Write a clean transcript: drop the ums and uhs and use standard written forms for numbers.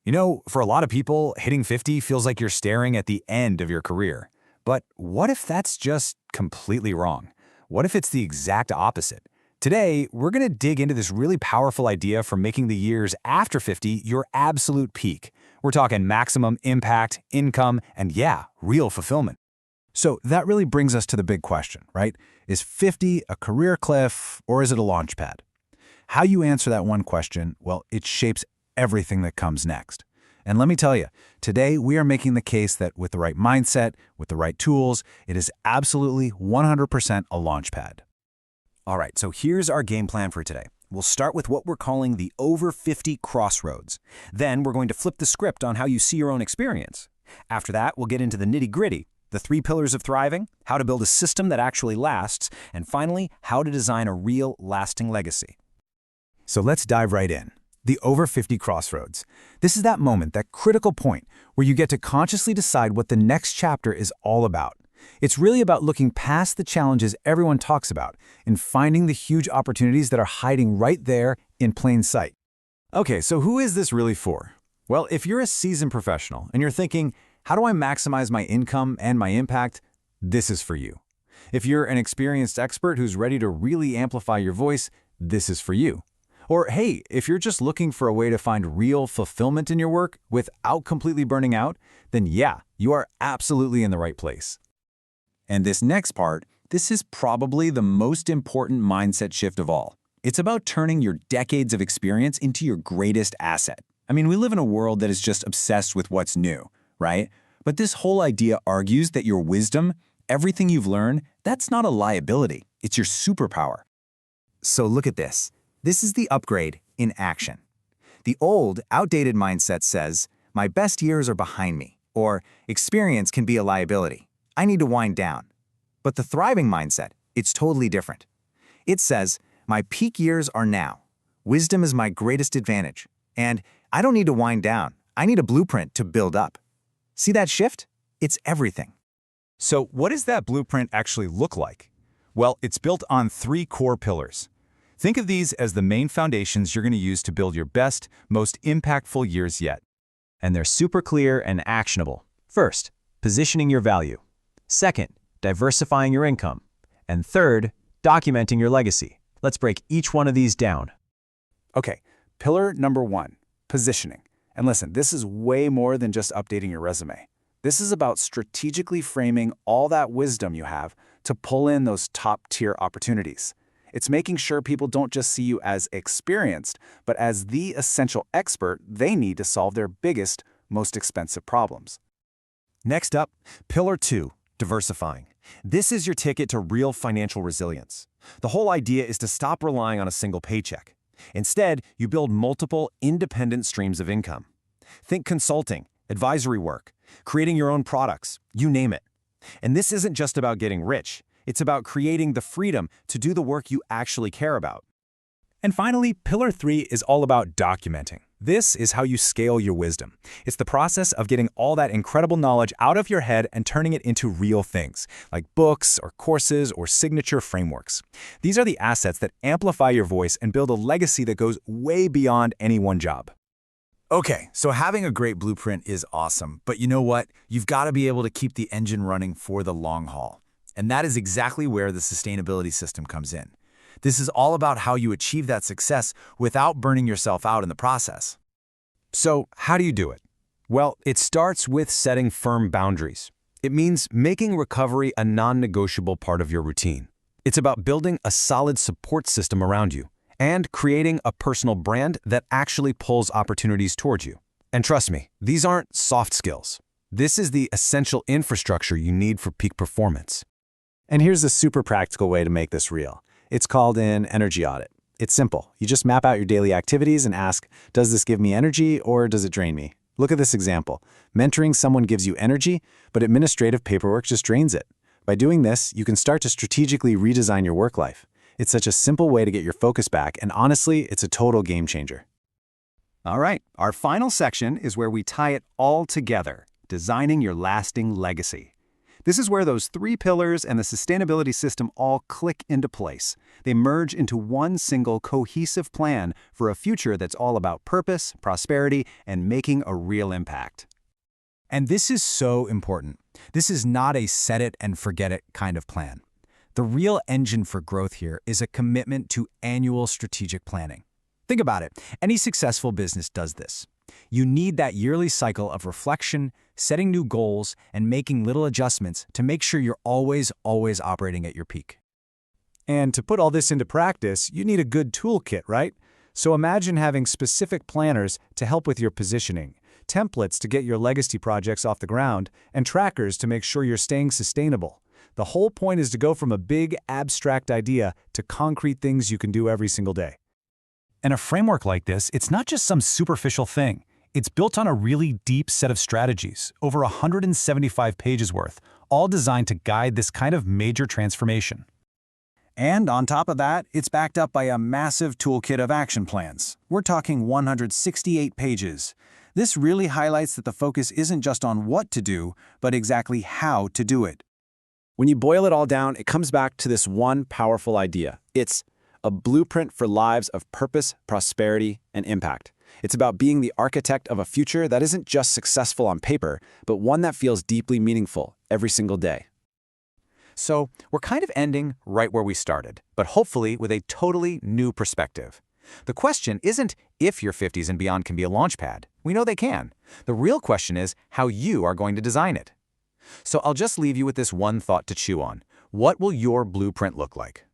You know, for a lot of people, hitting 50 feels like you're staring at the end of your career. But what if that's just completely wrong? What if it's the exact opposite? Today, we're going to dig into this really powerful idea for making the years after 50 your absolute peak. We're talking maximum impact, income, and yeah, real fulfillment. So that really brings us to the big question, right? Is 50 a career cliff or is it a launch pad? How you answer that one question, well, it shapes everything that comes next. And let me tell you, today we are making the case that with the right mindset, with the right tools, it is absolutely 100% a launch pad. All right, so here's our game plan for today. We'll start with what we're calling the over 50 crossroads. Then we're going to flip the script on how you see your own experience. After that, we'll get into the nitty-gritty, the 3 pillars of thriving, how to build a system that actually lasts, and finally, how to design a real lasting legacy. So let's dive right in. The over 50 crossroads. This is that moment, that critical point, where you get to consciously decide what the next chapter is all about. It's really about looking past the challenges everyone talks about and finding the huge opportunities that are hiding right there in plain sight. Okay, so who is this really for? Well, if you're a seasoned professional and you're thinking, how do I maximize my income and my impact? This is for you. If you're an experienced expert who's ready to really amplify your voice, this is for you. Or hey, if you're just looking for a way to find real fulfillment in your work without completely burning out, then yeah, you are absolutely in the right place. And this next part, this is probably the most important mindset shift of all. It's about turning your decades of experience into your greatest asset. I mean, we live in a world that is just obsessed with what's new, right? But this whole idea argues that your wisdom, everything you've learned, that's not a liability. It's your superpower. So look at this. This is the upgrade in action. The old, outdated mindset says, my best years are behind me, or experience can be a liability. I need to wind down. But the thriving mindset, it's totally different. It says, my peak years are now. Wisdom is my greatest advantage. And I don't need to wind down. I need a blueprint to build up. See that shift? It's everything. So what does that blueprint actually look like? Well, it's built on 3 core pillars. Think of these as the main foundations you're going to use to build your best, most impactful years yet. And they're super clear and actionable. First, positioning your value. Second, diversifying your income. And third, documenting your legacy. Let's break each one of these down. Okay, pillar number 1, positioning. And listen, this is way more than just updating your resume. This is about strategically framing all that wisdom you have to pull in those top-tier opportunities. It's making sure people don't just see you as experienced, but as the essential expert they need to solve their biggest, most expensive problems. Next up, pillar 2, diversifying. This is your ticket to real financial resilience. The whole idea is to stop relying on a single paycheck. Instead, you build multiple independent streams of income. Think consulting, advisory work, creating your own products, you name it. And this isn't just about getting rich. It's about creating the freedom to do the work you actually care about. And finally, pillar 3 is all about documenting. This is how you scale your wisdom. It's the process of getting all that incredible knowledge out of your head and turning it into real things, like books or courses or signature frameworks. These are the assets that amplify your voice and build a legacy that goes way beyond any one job. Okay, so having a great blueprint is awesome, but you know what? You've got to be able to keep the engine running for the long haul. And that is exactly where the sustainability system comes in. This is all about how you achieve that success without burning yourself out in the process. So, how do you do it? Well, it starts with setting firm boundaries. It means making recovery a non-negotiable part of your routine. It's about building a solid support system around you and creating a personal brand that actually pulls opportunities towards you. And trust me, these aren't soft skills. This is the essential infrastructure you need for peak performance. And here's a super practical way to make this real. It's called an energy audit. It's simple. You just map out your daily activities and ask, does this give me energy or does it drain me? Look at this example. Mentoring someone gives you energy, but administrative paperwork just drains it. By doing this, you can start to strategically redesign your work life. It's such a simple way to get your focus back, and honestly, it's a total game changer. All right, our final section is where we tie it all together, designing your lasting legacy. This is where those three pillars and the sustainability system all click into place. They merge into one single cohesive plan for a future that's all about purpose, prosperity, and making a real impact. And this is so important. This is not a set it and forget it kind of plan. The real engine for growth here is a commitment to annual strategic planning. Think about it. Any successful business does this. You need that yearly cycle of reflection, setting new goals, and making little adjustments to make sure you're always operating at your peak. And to put all this into practice, you need a good toolkit, right? So imagine having specific planners to help with your positioning, templates to get your legacy projects off the ground, and trackers to make sure you're staying sustainable. The whole point is to go from a big, abstract idea to concrete things you can do every single day. And a framework like this, it's not just some superficial thing. It's built on a really deep set of strategies, over 175 pages worth, all designed to guide this kind of major transformation. And on top of that, it's backed up by a massive toolkit of action plans. We're talking 168 pages. This really highlights that the focus isn't just on what to do, but exactly how to do it. When you boil it all down, it comes back to this one powerful idea. It's a blueprint for lives of purpose, prosperity, and impact. It's about being the architect of a future that isn't just successful on paper, but one that feels deeply meaningful every single day. So, we're kind of ending right where we started, but hopefully with a totally new perspective. The question isn't if your 50s and beyond can be a launchpad. We know they can. The real question is how you are going to design it. So I'll just leave you with this one thought to chew on. What will your blueprint look like?